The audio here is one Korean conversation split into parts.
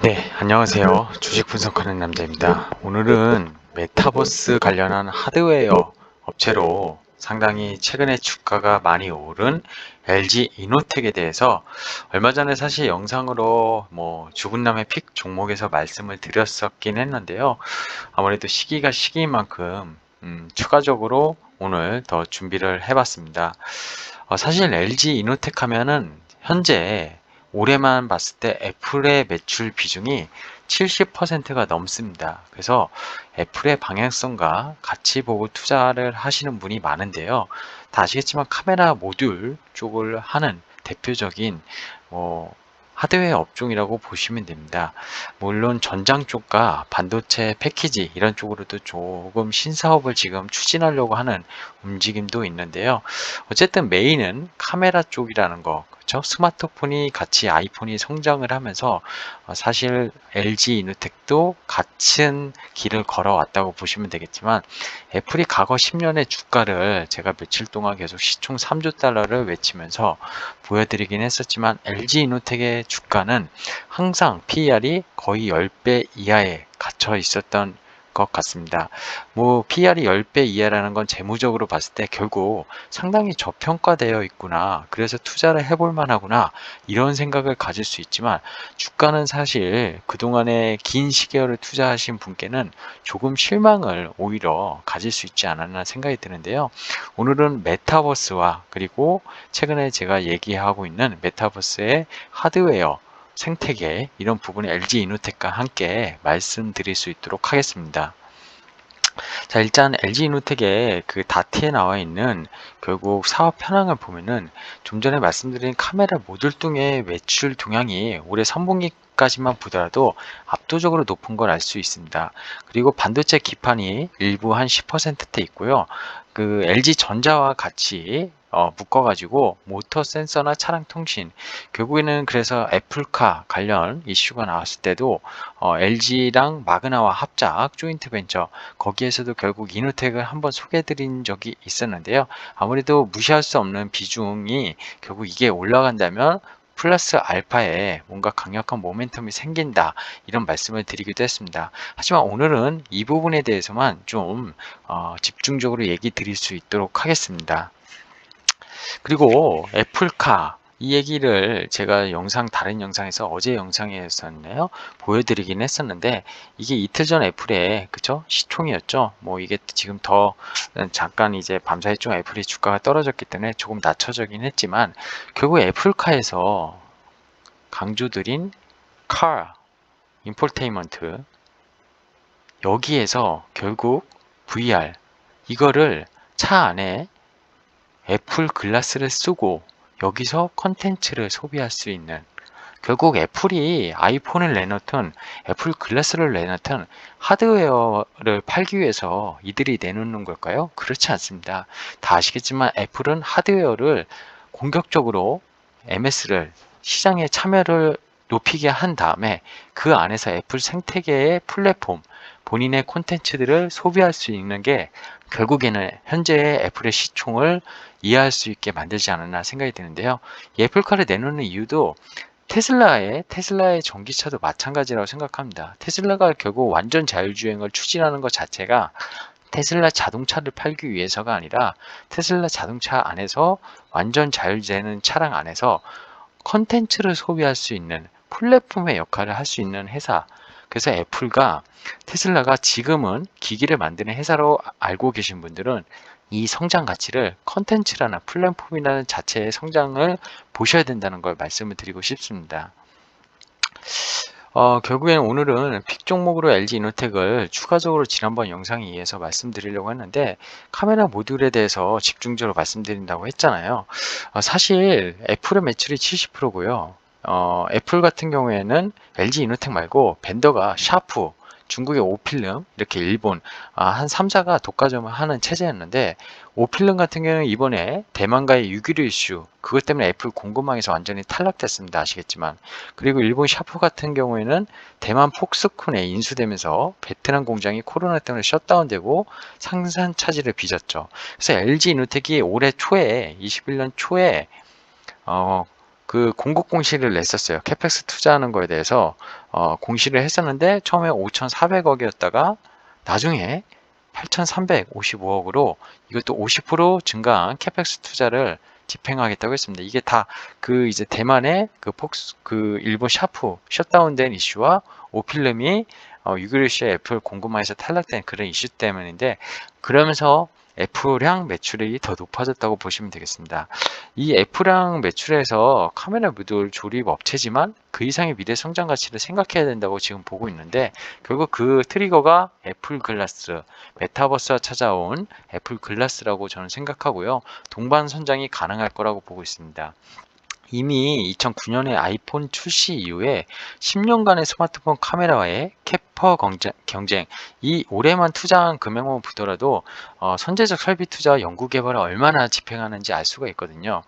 네, 안녕하세요. 주식 분석하는 남자입니다. 오늘은 메타버스 관련한 하드웨어 업체로 상당히 최근에 주가가 많이 오른 LG 이노텍에 대해서 얼마 전에 사실 영상으로 죽은 남의 픽 종목에서 말씀을 드렸었긴 했는데요. 아무래도 시기가 시기인 만큼 추가적으로 오늘 더 준비를 해봤습니다. 사실 LG 이노텍 하면은 현재 올해만 봤을 때 애플의 매출 비중이 70%가 넘습니다. 그래서 애플의 방향성과 같이 보고 투자를 하시는 분이 많은데요. 다 아시겠지만 카메라 모듈 쪽을 하는 대표적인 뭐 하드웨어 업종이라고 보시면 됩니다. 물론 전장 쪽과 반도체 패키지 이런 쪽으로도 조금 신사업을 지금 추진하려고 하는 움직임도 있는데요. 어쨌든 메인은 카메라 쪽이라는 거, 그렇죠? 스마트폰이 같이 아이폰이 성장을 하면서 사실 LG 이노텍도 같은 길을 걸어왔다고 보시면 되겠지만 애플이 과거 10년의 주가를 제가 며칠 동안 계속 시총 3조 달러를 외치면서 보여드리긴 했었지만 LG 이노텍의 주가는 항상 PER이 거의 10배 이하에 갇혀 있었던 것 같습니다. PER이 10배 이하라는 건 재무적으로 봤을 때 결국 상당히 저평가되어 있구나. 그래서 투자를 해볼 만하구나. 이런 생각을 가질 수 있지만 주가는 사실 그동안의 긴 시계열을 투자하신 분께는 조금 실망을 오히려 가질 수 있지 않았나 생각이 드는데요. 오늘은 메타버스와 그리고 최근에 제가 얘기하고 있는 메타버스의 하드웨어 생태계 이런 부분을 LG 이노텍과 함께 말씀드릴 수 있도록 하겠습니다. 자, 일단 LG 이노텍의 그 다트에 나와 있는 결국 사업 현황을 보면은 좀 전에 말씀드린 카메라 모듈 등의 매출 동향이 올해 3분기까지만 보더라도 압도적으로 높은 걸 알 수 있습니다. 그리고 반도체 기판이 일부 한 10%대 있고요. 그 LG 전자와 같이 묶어가지고 모터 센서나 차량 통신 결국에는 그래서 애플카 관련 이슈가 나왔을 때도 LG랑 마그나와 합작 조인트 벤처 거기에서도 결국 이노텍을 한번 소개해드린 적이 있었는데요. 아무래도 무시할 수 없는 비중이 결국 이게 올라간다면 플러스 알파에 뭔가 강력한 모멘텀이 생긴다 이런 말씀을 드리기도 했습니다. 하지만 오늘은 이 부분에 대해서만 좀 집중적으로 얘기 드릴 수 있도록 하겠습니다. 그리고 애플카 이 얘기를 제가 다른 영상에서 어제 영상에서였네요. 보여드리긴 했었는데 이게 이틀 전 애플의 그쵸? 시총이었죠. 이게 지금 더 잠깐 이제 밤사이 좀 애플의 주가가 떨어졌기 때문에 조금 낮춰지긴 했지만 결국 애플카에서 강조드린 카 인포테인먼트 여기에서 결국 VR 이거를 차 안에 애플 글라스를 쓰고 여기서 컨텐츠를 소비할 수 있는 결국 애플이 아이폰을 내놓든 애플 글라스를 내놓든 하드웨어를 팔기 위해서 이들이 내놓는 걸까요? 그렇지 않습니다. 다 아시겠지만 애플은 하드웨어를 공격적으로 MS를 시장에 참여를 높이게 한 다음에 그 안에서 애플 생태계의 플랫폼 본인의 콘텐츠들을 소비할 수 있는 게 결국에는 현재의 애플의 시총을 이해할 수 있게 만들지 않았나 생각이 드는데요. 이 애플카를 내놓는 이유도 테슬라의 전기차도 마찬가지라고 생각합니다. 테슬라가 결국 완전 자율주행을 추진하는 것 자체가 테슬라 자동차를 팔기 위해서가 아니라 테슬라 자동차 안에서 완전 자율되는 차량 안에서 컨텐츠를 소비할 수 있는 플랫폼의 역할을 할 수 있는 회사. 그래서 테슬라가 지금은 기기를 만드는 회사로 알고 계신 분들은 이 성장 가치를 컨텐츠라는 플랫폼이라는 자체의 성장을 보셔야 된다는 걸 말씀을 드리고 싶습니다. 결국에는 오늘은 픽 종목으로 LG 이노텍을 추가적으로 지난번 영상에 의해서 말씀드리려고 했는데 카메라 모듈에 대해서 집중적으로 말씀드린다고 했잖아요. 사실 애플의 매출이 70%고요. 애플 같은 경우에는 LG 이노텍 말고 벤더가 샤프, 중국의 오필름, 이렇게 일본 한 3사가 독과점을 하는 체제였는데 오필름 같은 경우는 이번에 대만과의 6.15 이슈 그것 때문에 애플 공급망에서 완전히 탈락됐습니다. 아시겠지만 그리고 일본 샤프 같은 경우에는 대만 폭스콘에 인수되면서 베트남 공장이 코로나 때문에 셧다운되고 생산 차질을 빚었죠. 그래서 LG 이노텍이 올해 초에 21년 초에 그 공급 공시를 냈었어요. 캐펙스 투자하는 거에 대해서 공시를 했었는데 처음에 5,400억이었다가 나중에 8,355억으로 이것도 50% 증가한 캐펙스 투자를 집행하겠다고 했습니다. 이게 다 그 이제 대만의 그 폭스 그 일본 샤프 셧다운된 이슈와 오필름이 유글리시아 애플 공급망에서 탈락된 그런 이슈 때문인데, 그러면서 애플향 매출이 더 높아졌다고 보시면 되겠습니다. 이 애플향 매출에서 카메라 모듈 조립 업체지만 그 이상의 미래 성장 가치를 생각해야 된다고 지금 보고 있는데, 결국 그 트리거가 애플 글라스, 메타버스와 찾아온 애플 글라스라고 저는 생각하고요. 동반 선장이 가능할 거라고 보고 있습니다. 이미 2009년에 아이폰 출시 이후에 10년간의 스마트폰 카메라와의 캐퍼 경쟁, 이 올해만 투자한 금액만 보더라도 선제적 설비 투자와 연구개발을 얼마나 집행하는지 알 수가 있거든요.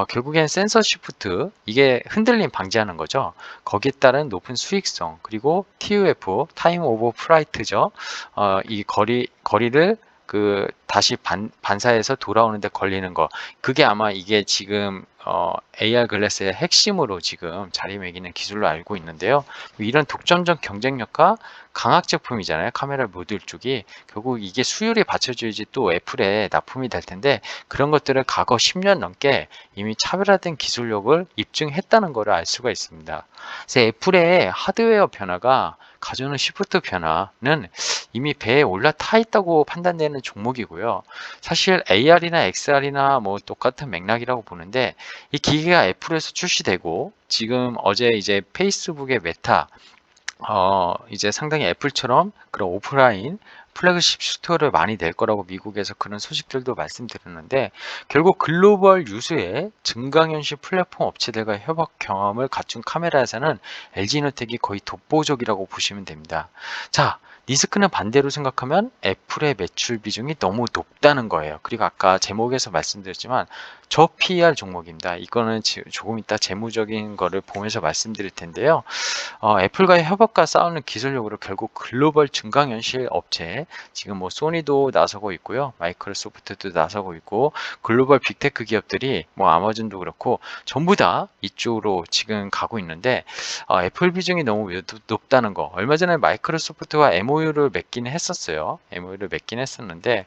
결국엔 센서 시프트, 이게 흔들림 방지하는 거죠. 거기에 따른 높은 수익성, 그리고 TUF, 타임 오버 플라이트죠. 이 거리를 다시 반사해서 돌아오는데 걸리는 거, 그게 아마 이게 지금 AR 글래스의 핵심으로 지금 자리매기는 기술로 알고 있는데요. 이런 독점적 경쟁력과 강학 제품이잖아요. 카메라 모듈 쪽이. 결국 이게 수율이 받쳐줘야지 또 애플에 납품이 될 텐데, 그런 것들을 과거 10년 넘게 이미 차별화된 기술력을 입증했다는 것을 알 수가 있습니다. 그래서 애플의 하드웨어 변화가 가져오는 시프트 변화는 이미 배에 올라타 있다고 판단되는 종목이고요. 사실 AR이나 XR이나 뭐 똑같은 맥락이라고 보는데, 이 기기가 애플에서 출시되고 지금 어제 이제 페이스북의 메타 이제 상당히 애플처럼 그런 오프라인 플래그십 스토어를 많이 낼 거라고 미국에서 그런 소식들도 말씀드렸는데, 결국 글로벌 유수의 증강현실 플랫폼 업체들과 협업 경험을 갖춘 카메라에서는 LG이노텍이 거의 독보적이라고 보시면 됩니다. 자, 리스크는 반대로 생각하면 애플의 매출 비중이 너무 높다는 거예요. 그리고 아까 제목에서 말씀드렸지만 저 PER 종목입니다. 이거는 조금 이따 재무적인 거를 보면서 말씀드릴 텐데요. 애플과의 협업과 싸우는 기술력으로 결국 글로벌 증강현실 업체, 지금 뭐 소니도 나서고 있고요, 마이크로소프트도 나서고 있고, 글로벌 빅테크 기업들이 뭐 아마존도 그렇고 전부 다 이쪽으로 지금 가고 있는데, 애플 비중이 너무 높다는 거, 얼마 전에 마이크로소프트와 MOU를 맺긴 했었어요. MOU를 맺긴 했었는데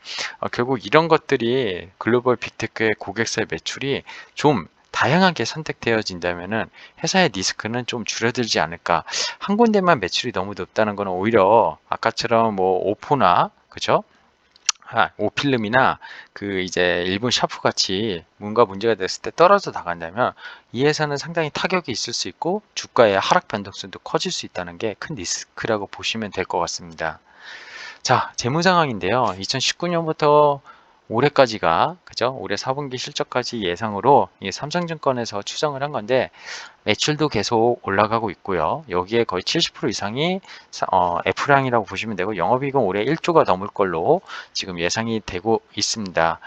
결국 이런 것들이 글로벌 빅테크의 고객사의 매출이 좀 다양하게 선택되어진다면은 회사의 리스크는 좀 줄어들지 않을까. 한 군데만 매출이 너무 높다는 것은 오히려 아까처럼 뭐 오포나, 그죠? 오필름이나 그 이제 일본 샤프 같이 뭔가 문제가 됐을 때 떨어져 나간다면 이 회사는 상당히 타격이 있을 수 있고 주가의 하락 변동성도 커질 수 있다는 게 큰 리스크라고 보시면 될 것 같습니다. 자, 재무 상황인데요. 2019년부터 올해까지가, 그죠? 올해 4분기 실적까지 예상으로 이 삼성증권에서 추정을 한 건데, 매출도 계속 올라가고 있고요. 여기에 거의 70% 이상이 애플향이라고 보시면 되고, 영업이익은 올해 1조가 넘을 걸로 지금 예상이 되고 있습니다.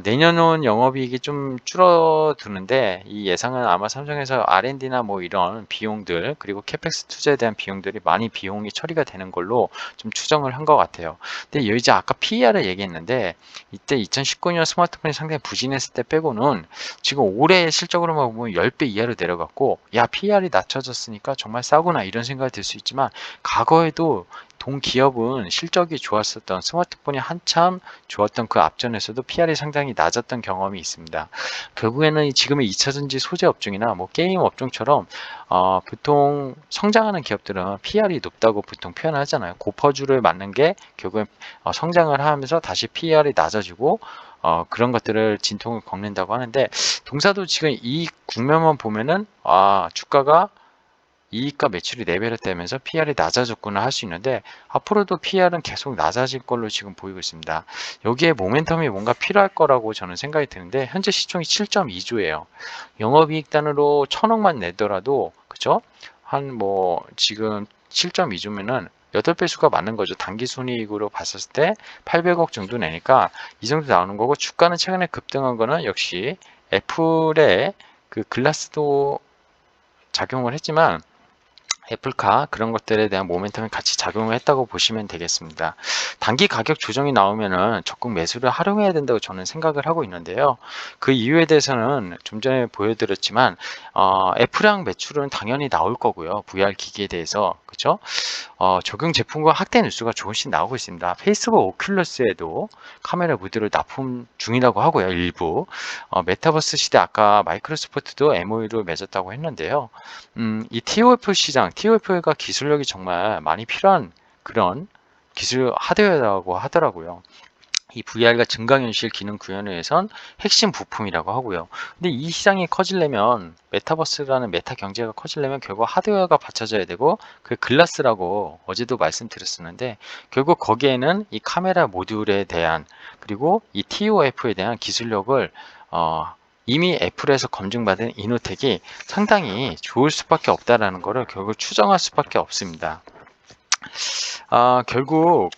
내년은 영업이익이 좀 줄어드는데, 이 예상은 아마 삼성에서 R&D나 뭐 이런 비용들, 그리고 캐펙스 투자에 대한 비용들이 많이 비용이 처리가 되는 걸로 좀 추정을 한 것 같아요. 근데 여기 이제 아까 PER을 얘기했는데, 이때 2019년 스마트폰이 상당히 부진했을 때 빼고는 지금 올해 실적으로만 보면 10배 이하로 내려갔고, 야, PER이 낮춰졌으니까 정말 싸구나 이런 생각이 들 수 있지만, 과거에도 동기업은 실적이 좋았었던, 스마트폰이 한참 좋았던 그 앞전에서도 PR이 상당히 낮았던 경험이 있습니다. 결국에는 지금의 2차전지 소재 업종이나 뭐 게임 업종처럼 보통 성장하는 기업들은 PR이 높다고 보통 표현하잖아요. 고퍼주를 맞는 게 결국엔 성장을 하면서 다시 PR이 낮아지고 그런 것들을 진통을 겪는다고 하는데, 동사도 지금 이 국면만 보면은 주가가 이익과 매출이 레벨을 떼면서 PR이 낮아졌구나 할 수 있는데, 앞으로도 PR은 계속 낮아질 걸로 지금 보이고 있습니다. 여기에 모멘텀이 뭔가 필요할 거라고 저는 생각이 드는데, 현재 시총이 7.2조예요. 영업이익 단으로 1,000억만 내더라도, 그죠? 한 뭐 지금 7.2조면은 8배수가 맞는 거죠. 당기순이익으로 봤을 때 800억 정도 내니까 이 정도 나오는 거고, 주가는 최근에 급등한 거는 역시 애플의 그 글라스도 작용을 했지만, 애플카 그런 것들에 대한 모멘텀이 같이 작용을 했다고 보시면 되겠습니다. 단기 가격 조정이 나오면은 적극 매수를 활용해야 된다고 저는 생각을 하고 있는데요. 그 이유에 대해서는 좀 전에 보여드렸지만 애플향 매출은 당연히 나올 거고요. VR 기기에 대해서 그죠? 적용 제품과 확대 뉴스가 조금씩 나오고 있습니다. 페이스북 오큘러스에도 카메라 모듈을 납품 중이라고 하고요. 일부 메타버스 시대 아까 마이크로소프트도 MOU를 맺었다고 했는데요. 이 TOF 시장, TOF가 기술력이 정말 많이 필요한 그런 기술 하드웨어라고 하더라고요. 이 VR과 증강현실 기능 구현을 위해선 핵심 부품이라고 하고요. 근데 이 시장이 커지려면 메타버스라는 메타 경제가 커지려면 결국 하드웨어가 받쳐져야 되고 그 글라스라고 어제도 말씀드렸었는데 결국 거기에는 이 카메라 모듈에 대한 그리고 이 TOF에 대한 기술력을 이미 애플에서 검증받은 이노텍이 상당히 좋을 수밖에 없다라는 것을 결국 추정할 수밖에 없습니다. 결국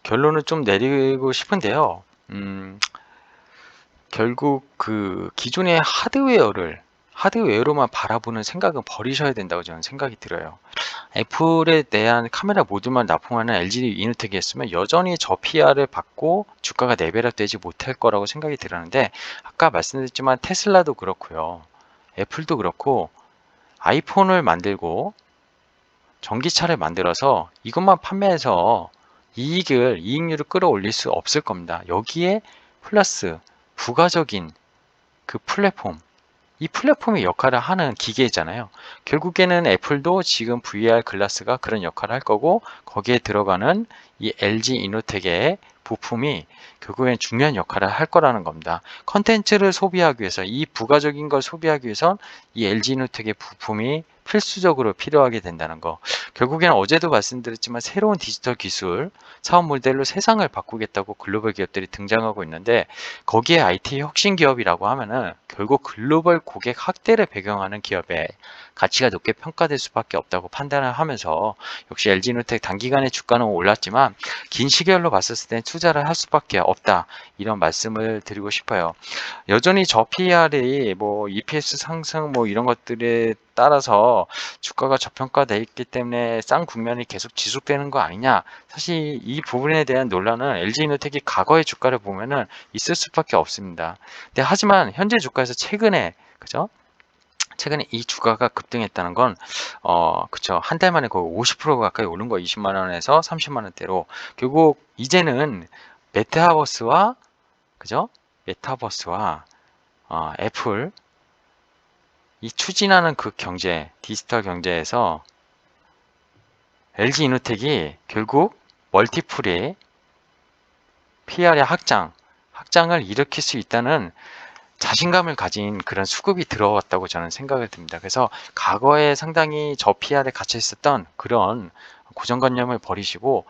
결론을 좀 내리고 싶은데요. 결국 그 기존의 하드웨어로만 바라보는 생각은 버리셔야 된다고 저는 생각이 들어요. 애플에 대한 카메라 모듈만 납품하는 LG 이노텍이었으면 여전히 저 PR을 받고 주가가 레벨업 되지 못할 거라고 생각이 들었는데 아까 말씀드렸지만 테슬라도 그렇고요. 애플도 그렇고 아이폰을 만들고 전기차를 만들어서 이것만 판매해서 이익률을 끌어올릴 수 없을 겁니다. 여기에 플러스 부가적인 그 플랫폼, 이 플랫폼의 역할을 하는 기계잖아요. 결국에는 애플도 지금 VR 글라스가 그런 역할을 할 거고 거기에 들어가는 이 LG 이노텍의 부품이 결국엔 중요한 역할을 할 거라는 겁니다. 컨텐츠를 소비하기 위해서 이 부가적인 걸 소비하기 위해선 이 LG 이노텍의 부품이 필수적으로 필요하게 된다는 거. 결국에는 어제도 말씀드렸지만 새로운 디지털 기술, 사업 모델로 세상을 바꾸겠다고 글로벌 기업들이 등장하고 있는데 거기에 IT 혁신 기업이라고 하면은 결국 글로벌 고객 확대를 배경하는 기업의 가치가 높게 평가될 수밖에 없다고 판단을 하면서 역시 LG노텍 단기간에 주가는 올랐지만 긴 시계열로 봤었을 때 투자를 할 수밖에 없다 이런 말씀을 드리고 싶어요. 여전히 저 PR이 뭐 EPS 상승 뭐 이런 것들에 따라서 주가가 저평가돼 있기 때문에 싼 국면이 계속 지속되는 거 아니냐. 사실 이 부분에 대한 논란은 LG이노텍이 과거의 주가를 보면은 있을 수밖에 없습니다. 근데 하지만 현재 주가에서 최근에 그죠? 최근에 이 주가가 급등했다는 건, 그쵸. 한 달 만에 거의 50% 가까이 오른 거 20만 원에서 30만 원대로. 결국 이제는 메타버스와, 그죠? 메타버스와, 애플, 이 추진하는 그 경제, 디지털 경제에서 LG 이노텍이 결국 멀티플의 PR의 확장을 일으킬 수 있다는 자신감을 가진 그런 수급이 들어왔다고 저는 생각을 듭니다. 그래서 과거에 상당히 저 PR에 갇혀 있었던 그런 고정관념을 버리시고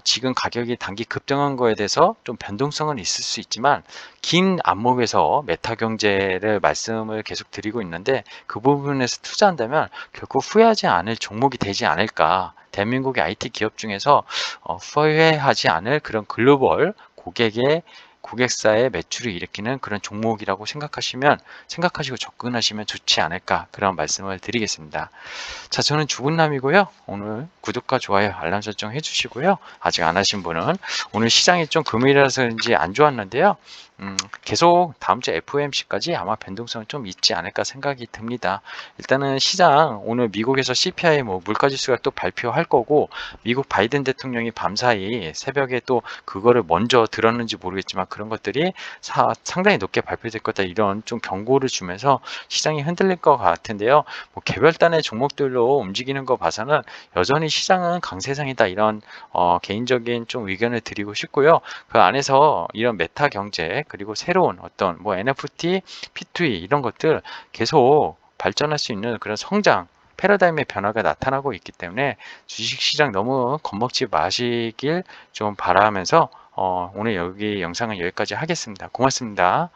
지금 가격이 단기 급등한 거에 대해서 좀 변동성은 있을 수 있지만 긴 안목에서 메타 경제를 말씀을 계속 드리고 있는데 그 부분에서 투자한다면 결국 후회하지 않을 종목이 되지 않을까. 대한민국의 IT 기업 중에서 후회하지 않을 그런 글로벌 고객사의 매출을 일으키는 그런 종목이라고 생각하시고 접근하시면 좋지 않을까 그런 말씀을 드리겠습니다. 자, 저는 주군남이고요. 오늘 구독과 좋아요, 알람 설정 해주시고요. 아직 안 하신 분은 오늘 시장이 좀 금요일이라서인지 안 좋았는데요. 계속 다음 주 FOMC까지 아마 변동성은 좀 있지 않을까 생각이 듭니다. 일단은 시장 오늘 미국에서 CPI 뭐 물가지수가 또 발표할 거고 미국 바이든 대통령이 밤사이 새벽에 또 그거를 먼저 들었는지 모르겠지만 그런 것들이 상당히 높게 발표될 거다 이런 좀 경고를 주면서 시장이 흔들릴 것 같은데요. 뭐 개별단의 종목들로 움직이는 거 봐서는 여전히 시장은 강세장이다 이런 개인적인 좀 의견을 드리고 싶고요. 그 안에서 이런 메타 경제 그리고 새로운 어떤 뭐 NFT, P2E 이런 것들 계속 발전할 수 있는 그런 성장 패러다임의 변화가 나타나고 있기 때문에 주식시장 너무 겁먹지 마시길 좀 바라면서 오늘 여기 영상은 여기까지 하겠습니다. 고맙습니다.